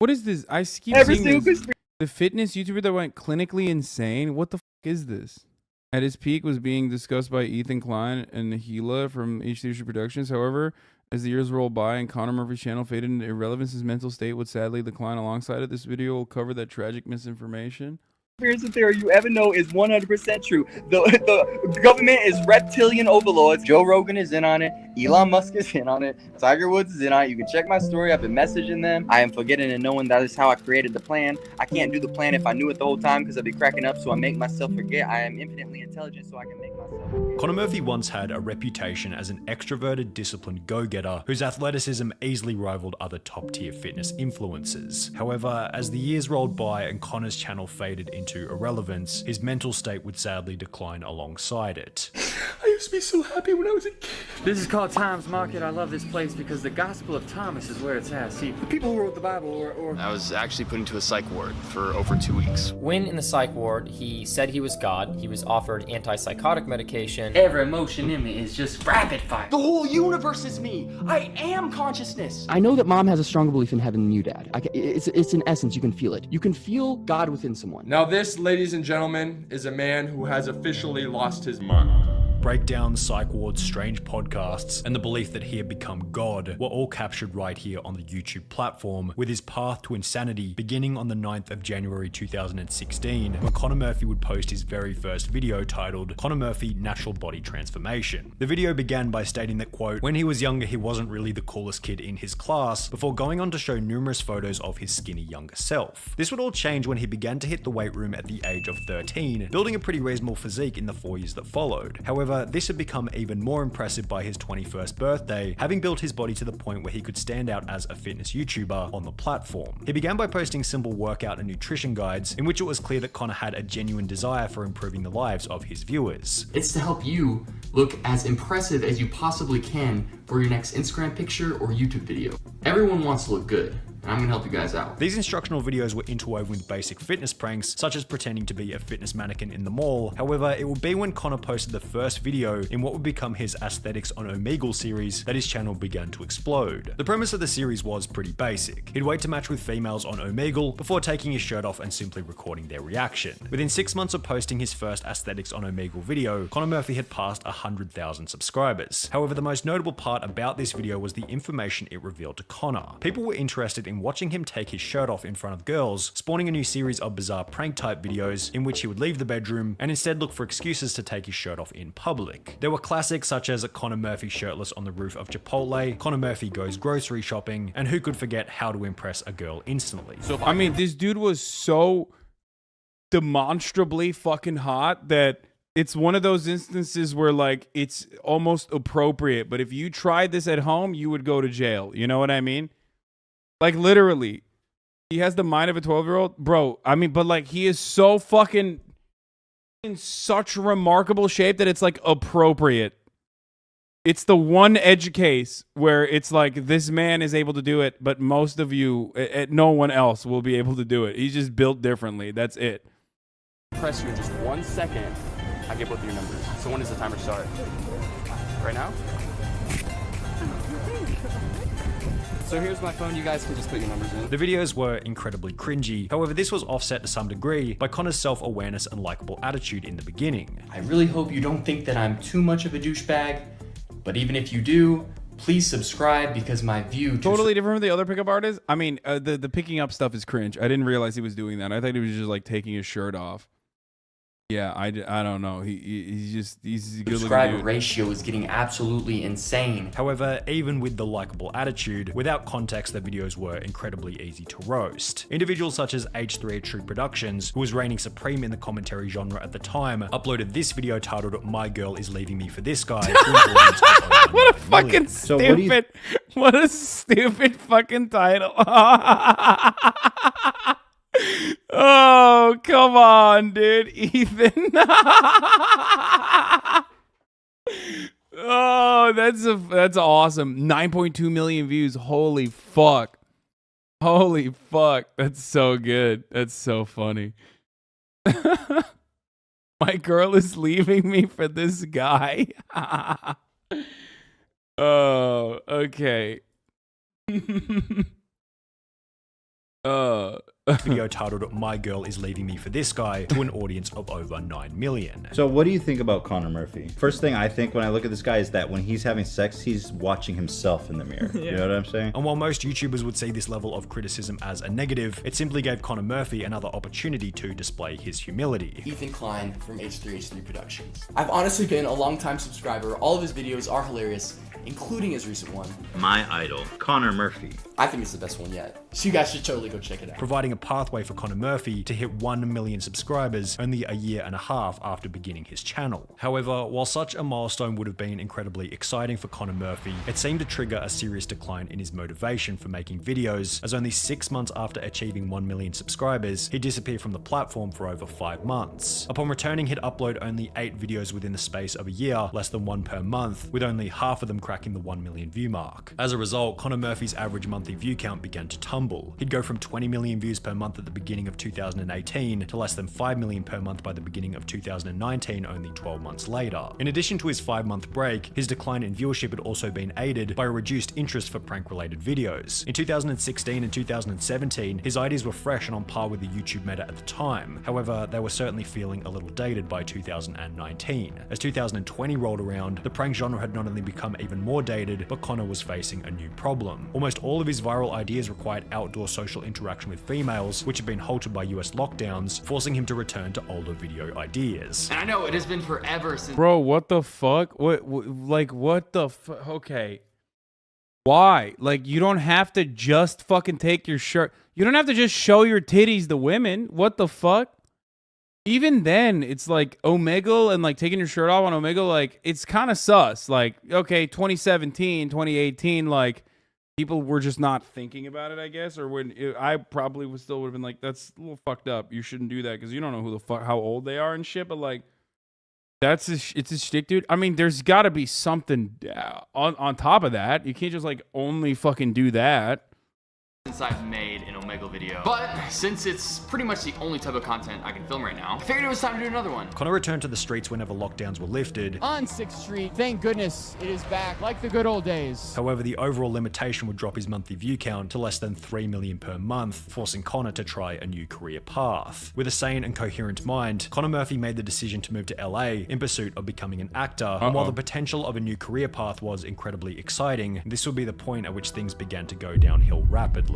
What is this? I keep seeing this. The fitness YouTuber that went clinically insane? What the fuck is this? At his peak was being discussed by Ethan Klein and Gila from H3 Productions. However, as the years rolled by and Connor Murphy's channel faded into irrelevance, his mental state would sadly decline alongside it. This video will cover that tragic misinformation. Conspiracy theory you ever know is 100% true. The government is reptilian overlords. Joe Rogan is in on it. Elon Musk is in on it. Tiger Woods is in on it. You can check my story. I've been messaging them. I am forgetting and knowing that is how I created the plan. I can't do the plan if I knew it the whole time because I'd be cracking up, so I make myself forget. I am infinitely intelligent, so I can make myself forget. Connor Murphy once had a reputation as an extroverted, disciplined go-getter whose athleticism easily rivaled other top-tier fitness influencers. However, as the years rolled by and Connor's channel faded into irrelevance, his mental state would sadly decline alongside it. I used to be so happy when I was a kid. This is called Tom's Market. I love this place because the Gospel of Thomas is where it's at. See, the people who wrote the Bible or... I was actually put into a psych ward for over 2 weeks. When in the psych ward, he said he was God. He was offered antipsychotic medication. Every emotion in me is just rapid fire. The whole universe is me. I am consciousness. I know that mom has a stronger belief in heaven than you, Dad. It's in essence, you can feel it. You can feel God within someone. Now this, ladies and gentlemen, is a man who has officially lost his mind. Breakdowns, psych wards, strange podcasts, and the belief that he had become God were all captured right here on the YouTube platform, with his path to insanity beginning on the 9th of January 2016, when Connor Murphy would post his very first video titled Connor Murphy Natural Body Transformation. The video began by stating that, quote, when he was younger he wasn't really the coolest kid in his class, before going on to show numerous photos of his skinny younger self. This would all change when he began to hit the weight room at the age of 13, building a pretty reasonable physique in the 4 years that followed. However, this had become even more impressive by his 21st birthday, having built his body to the point where he could stand out as a fitness YouTuber on the platform. He began by posting simple workout and nutrition guides, in which it was clear that Connor had a genuine desire for improving the lives of his viewers. It's to help you look as impressive as you possibly can for your next Instagram picture or YouTube video. Everyone wants to look good, and I'm gonna help you guys out. These instructional videos were interwoven with basic fitness pranks, such as pretending to be a fitness mannequin in the mall. However, it would be when Connor posted the first video in what would become his Aesthetics on Omegle series that his channel began to explode. The premise of the series was pretty basic. He'd wait to match with females on Omegle before taking his shirt off and simply recording their reaction. Within 6 months of posting his first Aesthetics on Omegle video, Connor Murphy had passed 100,000 subscribers. However, the most notable part about this video was the information it revealed to Connor. People were interested in watching him take his shirt off in front of girls, spawning a new series of bizarre prank type videos in which he would leave the bedroom and instead look for excuses to take his shirt off in public. There were classics such as Connor Murphy shirtless on the roof of Chipotle, Connor Murphy goes grocery shopping, and who could forget how to impress a girl instantly. So I mean, this dude was so demonstrably fucking hot that it's one of those instances where like it's almost appropriate, but if you tried this at home, you would go to jail. You know what I mean? Like literally, he has the mind of a 12-year-old, bro. I mean, but like he is so fucking in such remarkable shape that it's like appropriate. It's the one edge case where it's like this man is able to do it, but most of you, no one else will be able to do it. He's just built differently. That's it. Press you in just 1 second. I get both of your numbers. So when does the timer start? Right now? So here's my phone, you guys can just put your numbers in. The videos were incredibly cringy, however this was offset to some degree by Connor's self-awareness and likable attitude in the beginning. I really hope you don't think that I'm too much of a douchebag, but even if you do, please subscribe because my view... Totally different from the other pickup artists. I mean, the picking up stuff is cringe. I didn't realize he was doing that. I thought he was just like taking his shirt off. Yeah, I don't know. He's a good looking dude. Subscriber ratio is getting absolutely insane. However, even with the likable attitude, without context, the videos were incredibly easy to roast. Individuals such as H3 Productions, who was reigning supreme in the commentary genre at the time, uploaded this video titled "My Girl Is Leaving Me for This Guy." What a fucking stupid! What a stupid fucking title. Oh, come on, dude. Ethan. Oh, that's awesome. 9.2 million views. Holy fuck. Holy fuck. That's so good. That's so funny. My girl is leaving me for this guy. Oh, okay. Video titled "My Girl Is Leaving Me for This Guy" to an audience of over 9 million. So what do you think about Connor Murphy? First thing I think when I look at this guy is that when he's having sex, he's watching himself in the mirror. You know what I'm saying? And while most YouTubers would see this level of criticism as a negative, it simply gave Connor Murphy another opportunity to display his humility. Ethan Klein from H3H3 Productions. I've honestly been a long-time subscriber. All of his videos are hilarious, including his recent one. My idol, Connor Murphy. I think it's the best one yet. So you guys should totally go check it out. Providing a pathway for Connor Murphy to hit 1 million subscribers only a year and a half after beginning his channel. However, while such a milestone would have been incredibly exciting for Connor Murphy, it seemed to trigger a serious decline in his motivation for making videos, as only 6 months after achieving 1 million subscribers, he disappeared from the platform for over 5 months. Upon returning, he'd upload only 8 videos within the space of a year, less than 1 per month, with only half of them cracking the 1 million view mark. As a result, Connor Murphy's average monthly view count began to tumble. He'd go from 20 million views per month at the beginning of 2018 to less than 5 million per month by the beginning of 2019, only 12 months later. In addition to his 5-month break, his decline in viewership had also been aided by a reduced interest for prank-related videos. In 2016 and 2017, his ideas were fresh and on par with the YouTube meta at the time. However, they were certainly feeling a little dated by 2019. As 2020 rolled around, the prank genre had not only become even more dated, but Connor was facing a new problem. Almost all of his viral ideas required outdoor social interaction with females, which had been halted by US lockdowns, forcing him to return to older video ideas. And I know it has been forever since. Bro, what the fuck? What the fuck? Okay. Why? Like, you don't have to just fucking take your shirt. You don't have to just show your titties to women. What the fuck? Even then, it's like Omegle and like taking your shirt off on Omegle, like, it's kind of sus. Like, okay, 2017, 2018, like, people were just not thinking about it, I guess. Or I probably would have been like, that's a little fucked up. You shouldn't do that because you don't know who the fuck, how old they are and shit. But like, it's a shtick, dude. I mean, there's got to be something on top of that. You can't just like only fucking do that. Since I've made an Omegle video. But since it's pretty much the only type of content I can film right now, I figured it was time to do another one. Connor returned to the streets whenever lockdowns were lifted. On 6th Street, thank goodness it is back, like the good old days. However, the overall limitation would drop his monthly view count to less than 3 million per month, forcing Connor to try a new career path. With a sane and coherent mind, Connor Murphy made the decision to move to LA in pursuit of becoming an actor. And while the potential of a new career path was incredibly exciting, this would be the point at which things began to go downhill rapidly.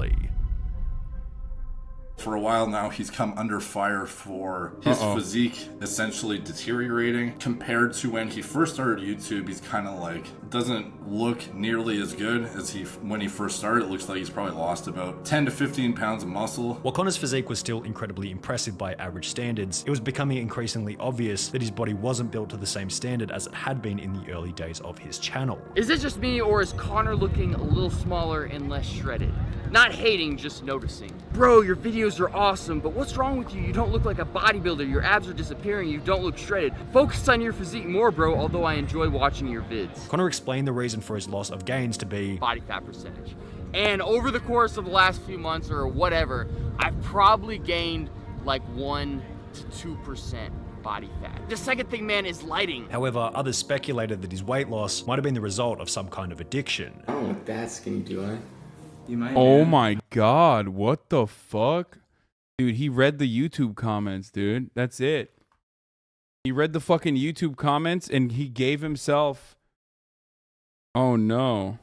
For a while now, he's come under fire for his physique essentially deteriorating. Compared to when he first started YouTube, he's kind of like, doesn't look nearly as good as when he first started. It looks like he's probably lost about 10 to 15 pounds of muscle. While Connor's physique was still incredibly impressive by average standards, it was becoming increasingly obvious that his body wasn't built to the same standard as it had been in the early days of his channel. Is it just me, or is Connor looking a little smaller and less shredded? Not hating, just noticing. Bro, your videos are awesome, but what's wrong with you? You don't look like a bodybuilder. Your abs are disappearing. You don't look shredded. Focus on your physique more, bro, although I enjoy watching your vids. Connor explained the reason for his loss of gains to be body fat percentage. And over the course of the last few months or whatever, I've probably gained like 1 to 2% body fat. The second thing, man, is lighting. However, others speculated that his weight loss might have been the result of some kind of addiction. I don't look that skinny, do I? You might. Oh my god, what the fuck? Dude, he read the YouTube comments, dude. That's it. He read the fucking YouTube comments and he gave himself... Oh no.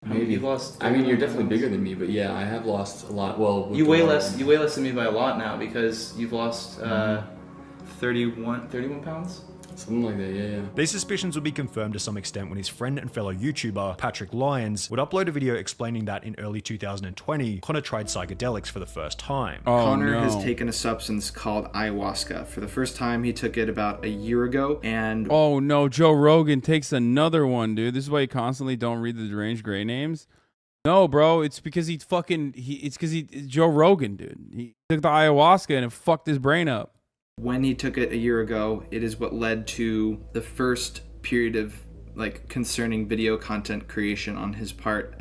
Maybe. You've lost. I mean, you're definitely bigger than me, but yeah, I have lost a lot. Well, you weigh less. You weigh less than me by a lot now because you've lost 31 pounds. Something like that, yeah. These suspicions would be confirmed to some extent when his friend and fellow YouTuber, Patrick Lyons, would upload a video explaining that in early 2020, Connor tried psychedelics for the first time. Connor has taken a substance called ayahuasca. For the first time, he took it about a year ago, and... Oh no, Joe Rogan takes another one, dude. This is why you constantly don't read the deranged gray names. No, bro, it's because Joe Rogan, dude. He took the ayahuasca and it fucked his brain up. When he took it a year ago, it is what led to the first period of like concerning video content creation on his part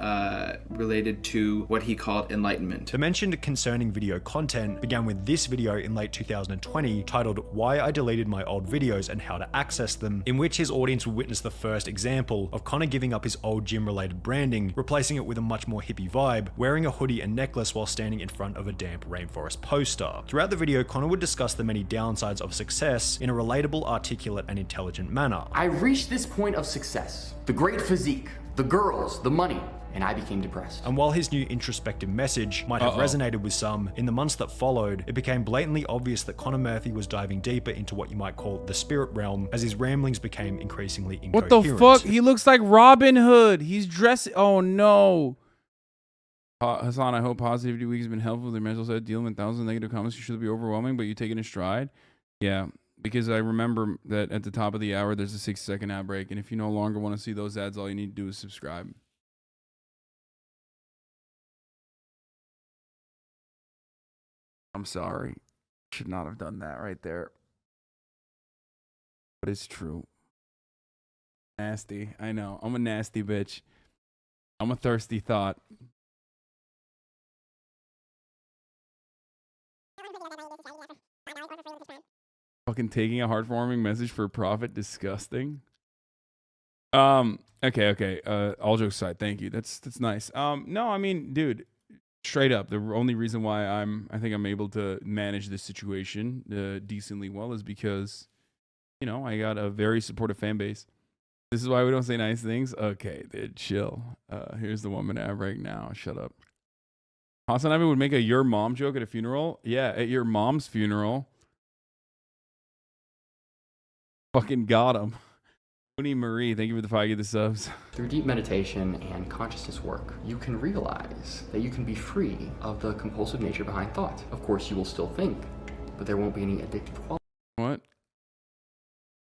related to what he called enlightenment. The mentioned concerning video content began with this video in late 2020 titled Why I Deleted My Old Videos and How to Access Them, in which his audience would witness the first example of Connor giving up his old gym-related branding, replacing it with a much more hippie vibe, wearing a hoodie and necklace while standing in front of a damp rainforest poster. Throughout the video, Connor would discuss the many downsides of success in a relatable, articulate, and intelligent manner. I reached this point of success. The great physique, the girls, the money, and I became depressed. And while his new introspective message might have resonated with some, in the months that followed, it became blatantly obvious that Connor Murphy was diving deeper into what you might call the spirit realm, as his ramblings became increasingly incoherent. What the fuck? He looks like Robin Hood. He's dressed. Oh no. Hasan, I hope Positivity Week has been helpful with your mental state. Dealing with thousands of negative comments should be overwhelming, but you take it in stride. Yeah, because I remember that at the top of the hour, there's a 6-second ad break, and if you no longer want to see those ads, all you need to do is subscribe. I'm sorry. Should not have done that right there. But it's true. Nasty. I know. I'm a nasty bitch. I'm a thirsty thought. Fucking taking a heartwarming message for profit. Disgusting. Okay. All jokes aside, thank you. That's nice. No, I mean, dude, straight up, the only reason why I think I'm able to manage this situation decently well is because, you know, I got a very supportive fan base. This is why we don't say nice things. Okay, dude, chill. Here's the 1 minute ad break now. Shut up. HasanAbi would make a your mom joke at a funeral. Yeah, at your mom's funeral. Fucking got him. Tony Marie, thank you for the 5 the subs. Through deep meditation and consciousness work, you can realize that you can be free of the compulsive nature behind thought. Of course, you will still think, but there won't be any addictive quality. What?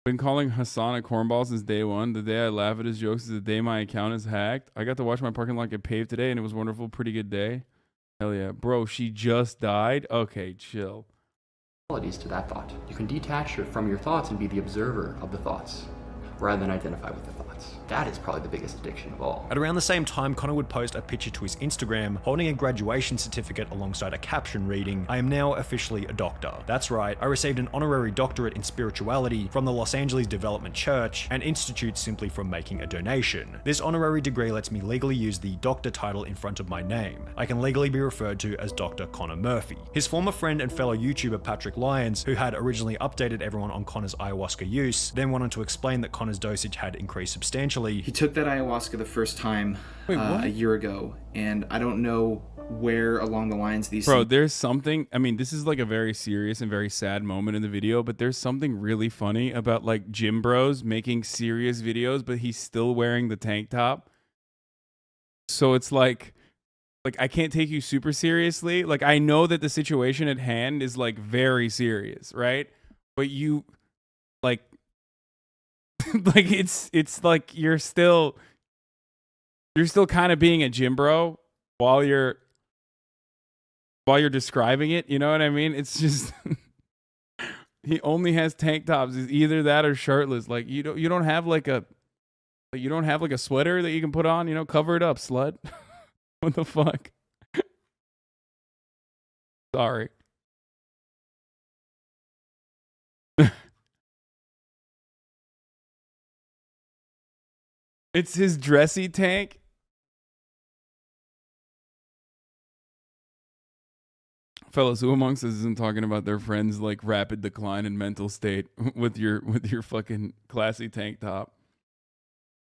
Been calling Hasan a cornball since day one. The day I laugh at his jokes is the day my account is hacked. I got to watch my parking lot get paved today, and it was wonderful. Pretty good day. Hell yeah. Bro, she just died? Okay, chill. Qualities to that thought. You can detach from your thoughts and be the observer of the thoughts, rather than identify with the thoughts. That is probably the biggest addiction of all. At around the same time, Connor would post a picture to his Instagram holding a graduation certificate alongside a caption reading, I am now officially a doctor. That's right, I received an honorary doctorate in spirituality from the Los Angeles Development Church, an institute simply from making a donation. This honorary degree lets me legally use the doctor title in front of my name. I can legally be referred to as Dr. Connor Murphy. His former friend and fellow YouTuber Patrick Lyons, who had originally updated everyone on Connor's ayahuasca use, then wanted to explain that Connor's dosage had increased substantially. He took that ayahuasca the first time a year ago, and I don't know where along the lines these Bro, there's something, I mean, this is like a very serious and very sad moment in the video, but there's something really funny about like gym bros making serious videos, but he's still wearing the tank top. So it's like I can't take you super seriously. Like, I know that the situation at hand is like very serious, right? But you like like it's like you're still kind of being a gym bro while you're describing it, you know what I mean? It's just he only has tank tops. It's either that or shirtless. Like you don't have like a sweater that you can put on, you know, cover it up, slut. What the fuck? Sorry. It's his dressy tank. Fellas, who amongst us isn't talking about their friends' like rapid decline in mental state with your fucking classy tank top?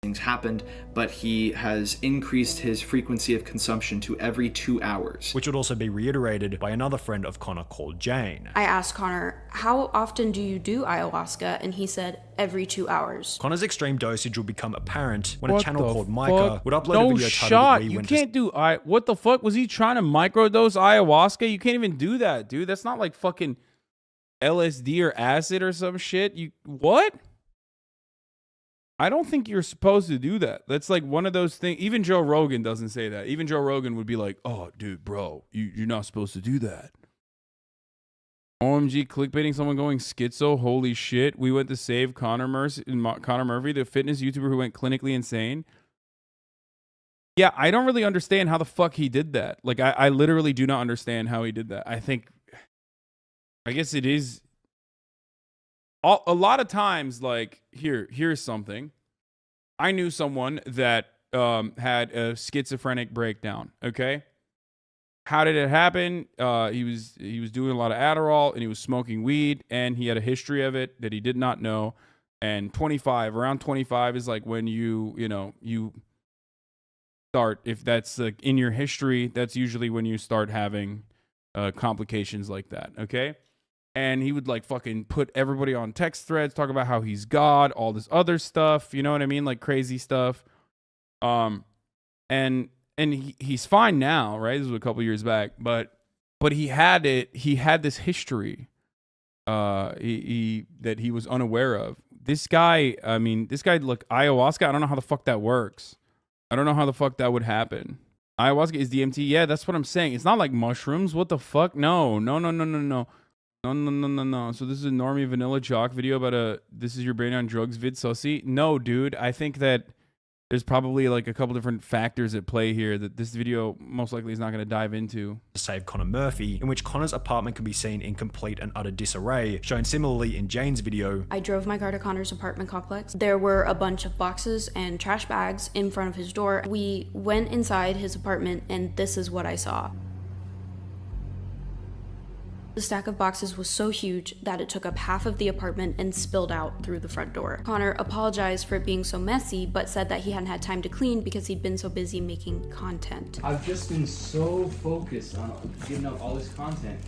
Things happened, but he has increased his frequency of consumption to every 2 hours. Which would also be reiterated by another friend of Connor called Jane. I asked Connor, how often do you do ayahuasca? And he said, every 2 hours. Connor's extreme dosage would become apparent when What a channel the called fuck? Micah would upload No a video shot. titled You can't do what the fuck? Was he trying to microdose ayahuasca? You can't even do that, dude. That's not like fucking LSD or acid or some shit. What? I don't think you're supposed to do that. That's like one of those things. Even Joe Rogan doesn't say that. Even Joe Rogan would be like, oh, dude, bro, you're not supposed to do that. OMG, clickbaiting someone going schizo. Holy shit. We went to save Connor Murphy, the fitness YouTuber who went clinically insane. Yeah, I don't really understand how the fuck he did that. Like, I literally do not understand how he did that. I guess it is. A lot of times, like, here's something. I knew someone that had a schizophrenic breakdown, okay? How did it happen? He was doing a lot of Adderall and he was smoking weed and he had a history of it that he did not know. And around 25 is like when you start, if that's like in your history, that's usually when you start having complications like that, okay? And he would like fucking put everybody on text threads, talk about how he's God, all this other stuff, you know what I mean? Like crazy stuff. And he's fine now, right? This was a couple years back, but he had this history that he was unaware of. This guy, look, ayahuasca, I don't know how the fuck that works. I don't know how the fuck that would happen. Ayahuasca is DMT. Yeah, that's what I'm saying. It's not like mushrooms. What the fuck? No. So this is a normie vanilla jock video about this is your brain on drugs vid sussy. No, dude. I think that there's probably like a couple different factors at play here that this video most likely is not going to dive into. To save Connor Murphy, in which Connor's apartment can be seen in complete and utter disarray, shown similarly in Jane's video. I drove my car to Connor's apartment complex. There were a bunch of boxes and trash bags in front of his door. We went inside his apartment and this is what I saw. The stack of boxes was so huge that it took up half of the apartment and spilled out through the front door. Connor apologized for it being so messy, but said that he hadn't had time to clean because he'd been so busy making content. I've just been so focused on getting up all this content.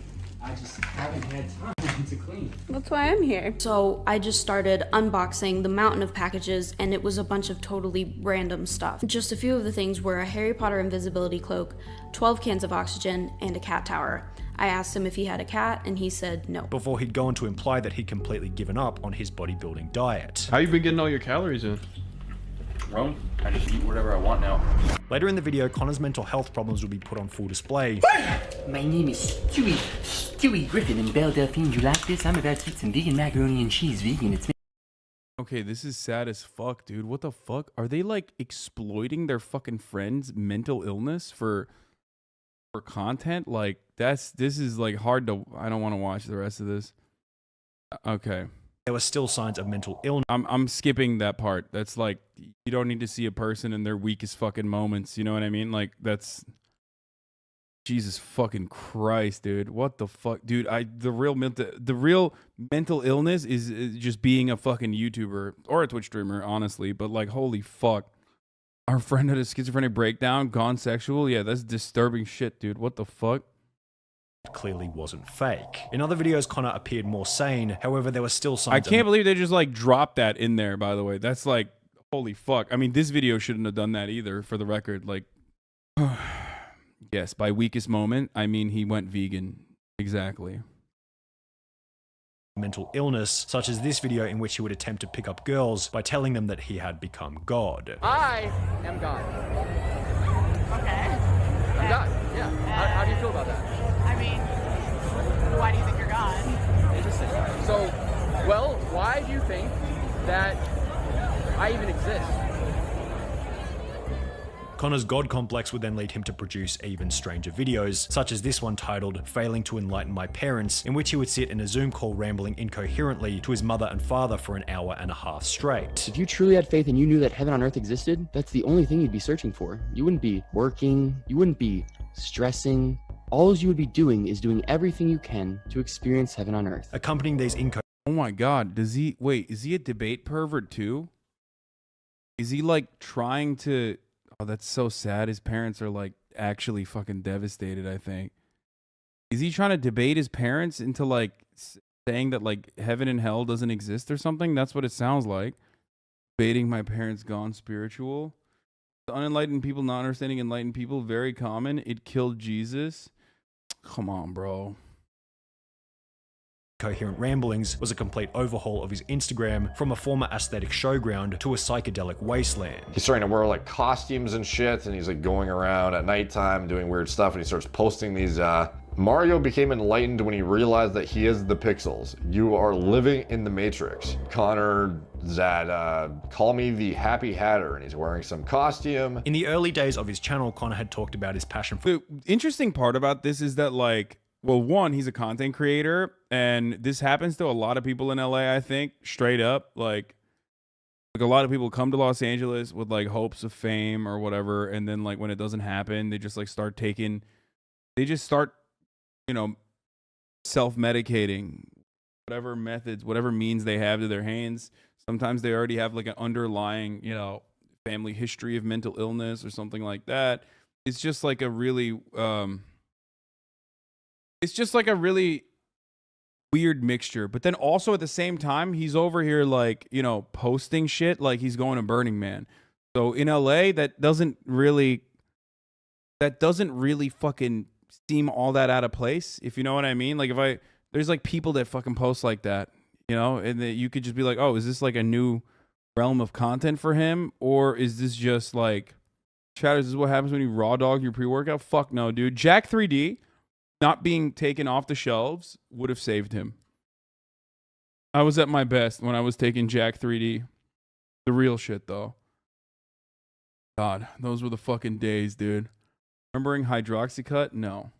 I just haven't had time to clean. That's why I'm here. So I just started unboxing the mountain of packages and it was a bunch of totally random stuff. Just a few of the things were a Harry Potter invisibility cloak, 12 cans of oxygen, and a cat tower. I asked him if he had a cat and he said no. Before he'd go on to imply that he'd completely given up on his bodybuilding diet. How you been getting all your calories in? Wrong. I just eat whatever I want now. Later in the video, Connor's mental health problems will be put on full display. My name is Stewie Griffin in Belle Delphine. You like this? I'm about to eat some vegan macaroni and cheese. Vegan. It's Okay, this is sad as fuck, dude. What the fuck? Are they like exploiting their fucking friend's mental illness for content? Like this is like hard to, I don't want to watch the rest of this. Okay. There were still signs of mental illness. I'm skipping that part. That's like, you don't need to see a person in their weakest fucking moments. You know what I mean? Like that's, Jesus fucking Christ, dude. What the fuck, dude? The real mental illness is just being a fucking YouTuber or a Twitch streamer, honestly. But like, holy fuck. Our friend had a schizophrenic breakdown, gone sexual. Yeah, that's disturbing shit, dude. What the fuck? Clearly wasn't fake. In other videos, Connor appeared more sane. However, there were still signs. I can't believe they just like dropped that in there, by the way. That's like, holy fuck. I mean, this video shouldn't have done that either, for the record. Like, yes, by weakest moment, I mean he went vegan. Exactly. Mental illness, such as this video in which he would attempt to pick up girls by telling them that he had become God. I am God. Okay. I'm God, yeah. How do you feel about that? I mean, why do you think you're God? Interesting. So, well, why do you think that I even exist? Connor's God complex would then lead him to produce even stranger videos, such as this one titled Failing to Enlighten My Parents, in which he would sit in a Zoom call rambling incoherently to his mother and father for an hour and a half straight. If you truly had faith and you knew that heaven on earth existed, that's the only thing you'd be searching for. You wouldn't be working, you wouldn't be stressing. All you would be doing is doing everything you can to experience heaven on earth. Accompanying these Oh my god, is he a debate pervert too? Is he like trying to... Oh, that's so sad. His parents are like actually fucking devastated, I think. Is he trying to debate his parents into like saying that like heaven and hell doesn't exist or something? That's what it sounds like. Debating my parents gone spiritual. The unenlightened people not understanding enlightened people, very common. It killed Jesus. Come on, bro. Coherent Ramblings was a complete overhaul of his Instagram from a former aesthetic showground to a psychedelic wasteland. He's starting to wear like costumes and shit, and he's like going around at nighttime doing weird stuff, and he starts posting these Mario became enlightened when he realized that he is the pixels. You are living in the Matrix. Connor Zad, call me the Happy Hatter, and he's wearing some costume. In the early days of his channel, Connor had talked about his passion for... The interesting part about this is that, like, well, one, he's a content creator, and this happens to a lot of people in LA, I think, straight up. Like a lot of people come to Los Angeles with, like, hopes of fame or whatever, and then, like, when it doesn't happen, they just, like, start, you know, self-medicating, whatever methods, whatever means they have to their hands. Sometimes they already have like an underlying, you know, family history of mental illness or something like that. It's just like a really, weird mixture. But then also at the same time, he's over here like, you know, posting shit like he's going to Burning Man. So in LA, that doesn't really fucking seem all that out of place, if you know what I mean. Like there's like people that fucking post like that, you know, and that you could just be like, oh, is this like a new realm of content for him, or is this just like, Chatters, this is what happens when you raw dog your pre-workout? Fuck no, dude. Jack 3D not being taken off the shelves would have saved him. I was at my best when I was taking Jack 3D. The real shit though. God, those were the fucking days, dude. Remembering hydroxycut? No.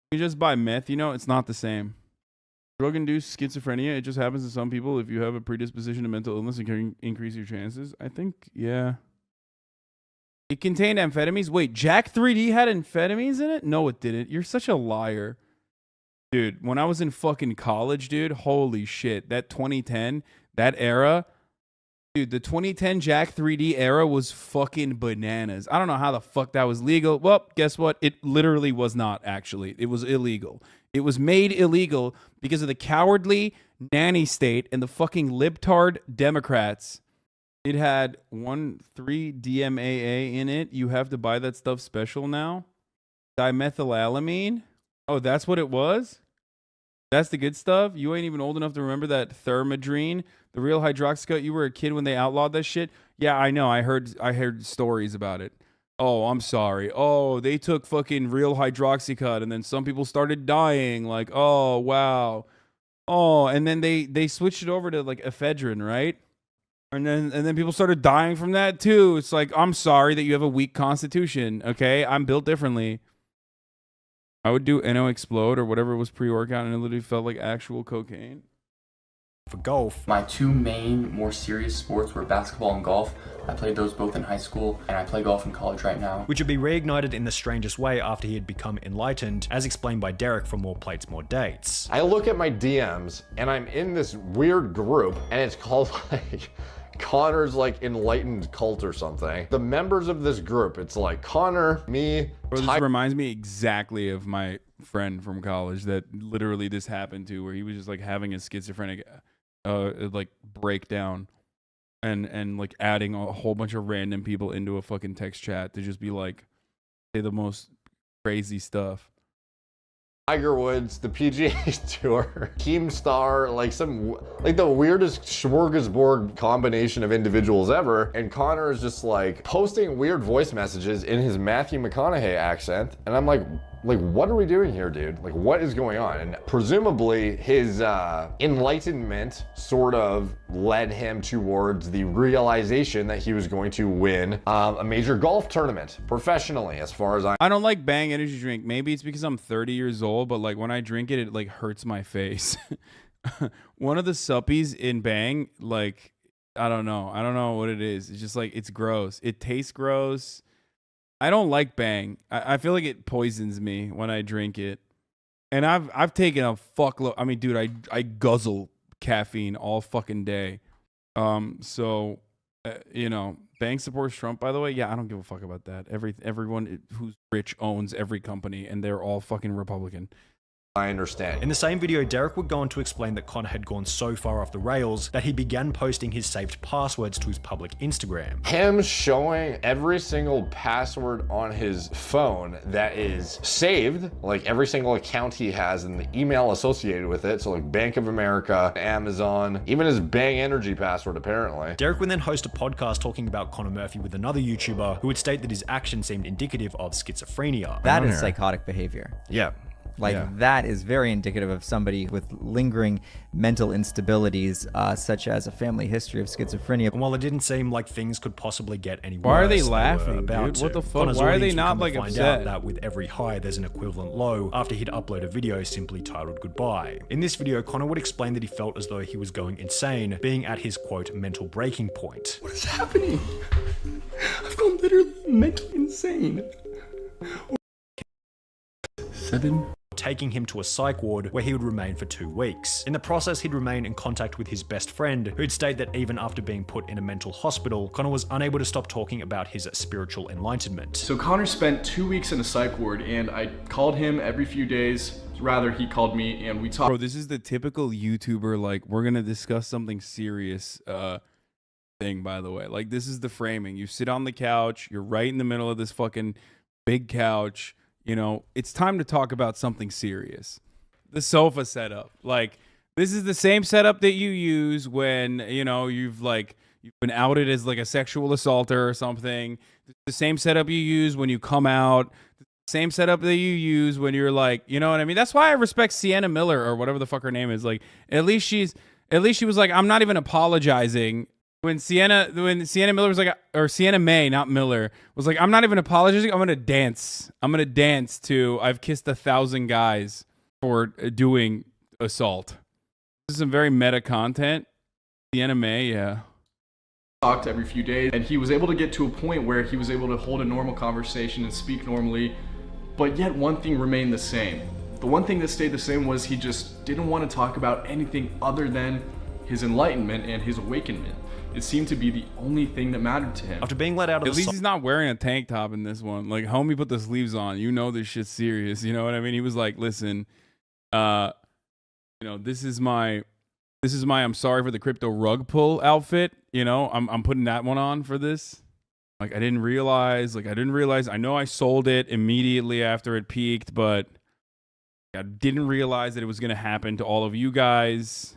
You just buy meth, you know, it's not the same. Drug-induced schizophrenia, it just happens to some people if you have a predisposition to mental illness and can increase your chances. I think, yeah. It contained amphetamines? Wait, Jack 3D had amphetamines in it? No, it didn't. You're such a liar. Dude, when I was in fucking college, dude, holy shit. That 2010, that era... Dude, the 2010 Jack 3D era was fucking bananas. I don't know how the fuck that was legal. Well, guess what? It literally was not, actually. It was illegal. It was made illegal because of the cowardly nanny state and the fucking libtard Democrats. It had 1,3-DMAA in it. You have to buy that stuff special now. Dimethylamine? Oh, that's what it was? That's the good stuff? You ain't even old enough to remember that Thermadrine, the real hydroxycut. You were a kid when they outlawed that shit. Yeah, I know. I heard stories about it. Oh, I'm sorry. Oh, they took fucking real hydroxycut and then some people started dying. Like, oh, wow. Oh, and then they switched it over to like ephedrine, right? And then people started dying from that too. It's like, I'm sorry that you have a weak constitution, okay? I'm built differently. I would do NO Explode or whatever was pre-workout, and it literally felt like actual cocaine. For golf. My two main, more serious sports were basketball and golf. I played those both in high school, and I play golf in college right now. Which would be reignited in the strangest way after he had become enlightened, as explained by Derek from More Plates, More Dates. I look at my DMs, and I'm in this weird group, and it's called like... Connor's like enlightened cult or something. The members of this group, it's like Connor, me. Bro, this reminds me exactly of my friend from college that literally this happened to, where he was just like having a schizophrenic like breakdown and like adding a whole bunch of random people into a fucking text chat to just be like say the most crazy stuff. Tiger Woods, the PGA Tour, Keemstar, like the weirdest smorgasbord combination of individuals ever. And Connor is just like posting weird voice messages in his Matthew McConaughey accent. And I'm like, what are we doing here, dude? Like, what is going on? And presumably his enlightenment sort of led him towards the realization that he was going to win a major golf tournament professionally, as far as I don't like Bang energy drink. Maybe it's because I'm 30 years old, but like when I drink it, it like hurts my face. One of the suppies in Bang, like, I don't know what it is. It's just like, it's gross. It tastes gross. I don't like Bang. I feel like it poisons me when I drink it. And I've taken a fuckload. I mean, dude, I guzzle caffeine all fucking day. So, you know, Bang supports Trump, by the way. Yeah, I don't give a fuck about that. Everyone who's rich owns every company, and they're all fucking Republican. I understand. In the same video, Derek would go on to explain that Connor had gone so far off the rails that he began posting his saved passwords to his public Instagram. Him showing every single password on his phone that is saved, like every single account he has and the email associated with it, so like Bank of America, Amazon, even his Bang Energy password apparently. Derek would then host a podcast talking about Connor Murphy with another YouTuber who would state that his actions seemed indicative of schizophrenia. That is psychotic behavior. Yeah. Like that is very indicative of somebody with lingering mental instabilities, such as a family history of schizophrenia. And while it didn't seem like things could possibly get any worse, Why are they were laughing, about dude? What to. the fuck? Connor's Why are they audience would not come to like find upset? out that with every high, there's an equivalent low after he'd upload a video simply titled Goodbye. In this video, Connor would explain that he felt as though he was going insane, being at his quote mental breaking point. What is happening? I've gone literally mentally insane. 7. Taking him to a psych ward where he would remain for 2 weeks. In the process, he'd remain in contact with his best friend, who'd state that even after being put in a mental hospital, Connor was unable to stop talking about his spiritual enlightenment. So Connor spent 2 weeks in a psych ward, and I called him every few days. Rather, he called me, and we talked. Bro, this is the typical YouTuber, like, we're gonna discuss something serious thing, by the way. Like, this is the framing. You sit on the couch, you're right in the middle of this fucking big couch. You know, it's time to talk about something serious. The sofa setup. Like, this is the same setup that you use when, you know, you've been outed as like a sexual assaulter or something. It's the same setup you use when you come out. Same setup that you use when you're like, you know what I mean? That's why I respect Sienna Miller or whatever the fuck her name is. Like, at least she was like, I'm not even apologizing. When Sienna Miller was like, or Sienna May, not Miller, was like, I'm not even apologizing. I'm gonna dance. I'm gonna dance to I've kissed 1,000 guys for doing assault. This is some very meta content. Sienna May, yeah. Talked every few days, and he was able to get to a point where he was able to hold a normal conversation and speak normally, but yet one thing remained the same. The one thing that stayed the same was he just didn't want to talk about anything other than his enlightenment and his awakenment. It seemed to be the only thing that mattered to him. After being let out of At least he's not wearing a tank top in this one. Like, homie put the sleeves on. You know this shit's serious. You know what I mean? He was like, listen, you know, this is my I'm sorry for the crypto rug pull outfit. You know, I'm putting that one on for this. Like, I didn't realize. I know I sold it immediately after it peaked, but I didn't realize that it was going to happen to all of you guys.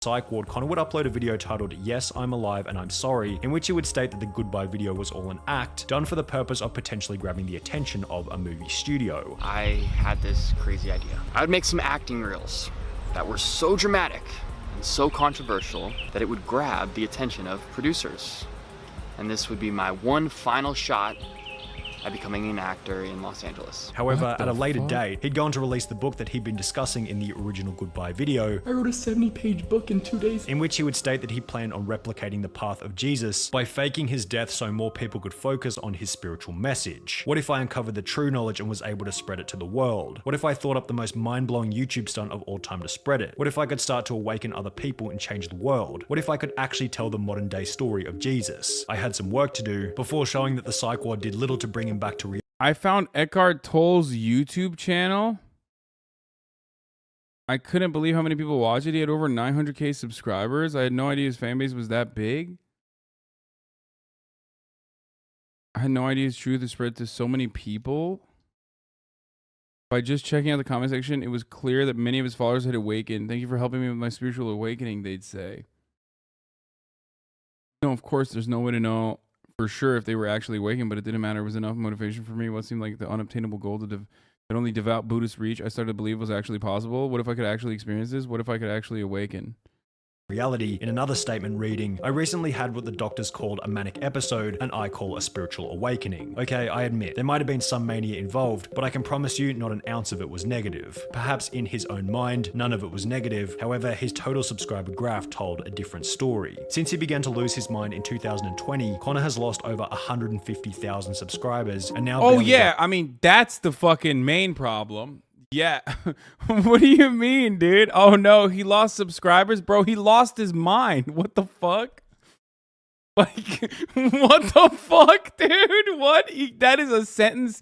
Psych ward, Connor would upload a video titled Yes, I'm Alive and I'm Sorry, in which he would state that the goodbye video was all an act, done for the purpose of potentially grabbing the attention of a movie studio. I had this crazy idea. I would make some acting reels that were so dramatic and so controversial that it would grab the attention of producers. And this would be my one final shot at becoming an actor in Los Angeles. However, at a later date, he'd go on to release the book that he'd been discussing in the original Goodbye video. I wrote a 70-page book in 2 days. In which he would state that he planned on replicating the path of Jesus by faking his death so more people could focus on his spiritual message. What if I uncovered the true knowledge and was able to spread it to the world? What if I thought up the most mind-blowing YouTube stunt of all time to spread it? What if I could start to awaken other people and change the world? What if I could actually tell the modern day story of Jesus? I had some work to do before showing that the psych ward did little to bring him back to reality. I found Eckhart Tolle's YouTube channel. I couldn't believe how many people watch it. He had over 900K subscribers. I had no idea his fan base was that big. I had no idea his truth is spread to so many people. By just checking out the comment section, it was clear that many of his followers had awakened. Thank you for helping me with my spiritual awakening, they'd say. No, of course, there's no way to know for sure if they were actually awakened, but it didn't matter. It was enough motivation for me. What seemed like the unobtainable goal that only devout Buddhists reach, I started to believe was actually possible. What if I could actually experience this? What if I could actually awaken? Reality. In another statement reading, I recently had what the doctors called a manic episode and I call a spiritual awakening. Okay, I admit, there might have been some mania involved, but I can promise you not an ounce of it was negative. Perhaps in his own mind, none of it was negative. However, his total subscriber graph told a different story. Since he began to lose his mind in 2020, Connor has lost over 150,000 subscribers and now— Oh yeah, I mean, that's the fucking main problem. Yeah. What do you mean, dude? Oh no, he lost subscribers? Bro, he lost his mind. What the fuck? Like, what the fuck, dude? What? That is a sentence.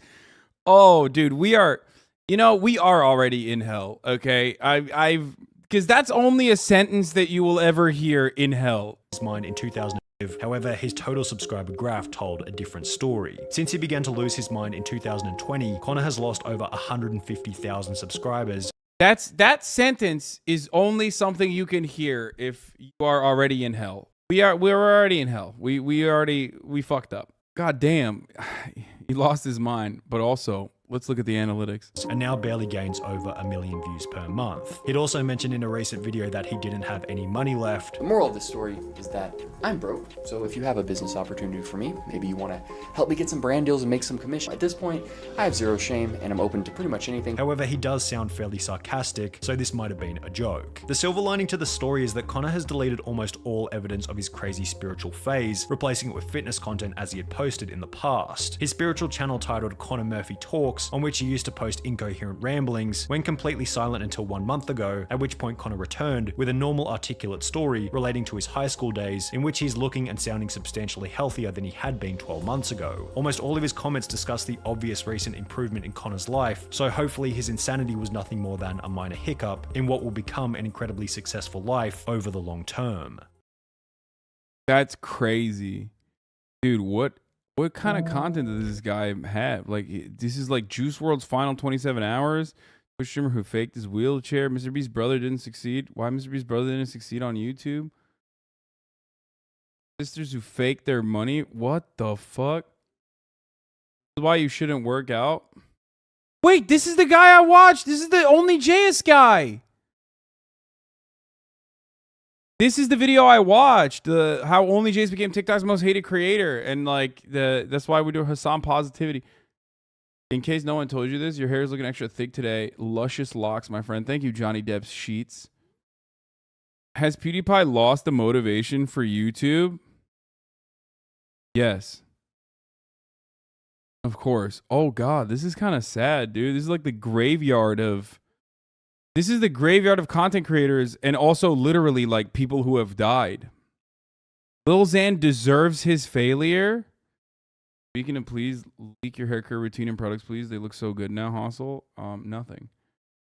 Oh, dude, we are You know, we are already in hell, okay? I've because that's only a sentence that you will ever hear in hell. His mind in 2000. However, his total subscriber graph told a different story. Since he began to lose his mind in 2020, Connor has lost over 150,000 subscribers. That sentence is only something you can hear if you are already in hell. We're already in hell. We fucked up. God damn. He lost his mind, but also let's look at the analytics. And now barely gains over 1 million views per month. He'd also mentioned in a recent video that he didn't have any money left. The moral of the story is that I'm broke, so if you have a business opportunity for me, maybe you want to help me get some brand deals and make some commission. At this point, I have zero shame and I'm open to pretty much anything. However, he does sound fairly sarcastic, so this might have been a joke. The silver lining to the story is that Connor has deleted almost all evidence of his crazy spiritual phase, replacing it with fitness content as he had posted in the past. His spiritual channel titled Connor Murphy Talks, on which he used to post incoherent ramblings, went completely silent until 1 month ago, at which point Connor returned with a normal articulate story relating to his high school days, in which he's looking and sounding substantially healthier than he had been 12 months ago. Almost all of his comments discuss the obvious recent improvement in Connor's life, so hopefully his insanity was nothing more than a minor hiccup in what will become an incredibly successful life over the long term. That's crazy. Dude, what kind of content does this guy have? Like, this is like Juice WRLD's final 27 hours. Twitch streamer who faked his wheelchair. Mr. Beast's brother didn't succeed. Why Mr. Beast's brother didn't succeed on YouTube? Sisters who fake their money. What the fuck? This is why you shouldn't work out. Wait, this is the guy I watched. This is the Only JS guy. This is the video I watched. How Only JS became TikTok's most hated creator, and like that's why we do Hasan positivity. In case no one told you this, your hair is looking extra thick today. Luscious locks, my friend. Thank you, Johnny Depp's sheets. Has PewDiePie lost the motivation for YouTube? Yes. Of course. Oh God, this is kind of sad, dude. This is like the graveyard of. This is the graveyard of content creators and also literally like people who have died. Lil Xan deserves his failure. Speaking of, please leak your hair care routine and products, please. They look so good now, Hustle. Nothing.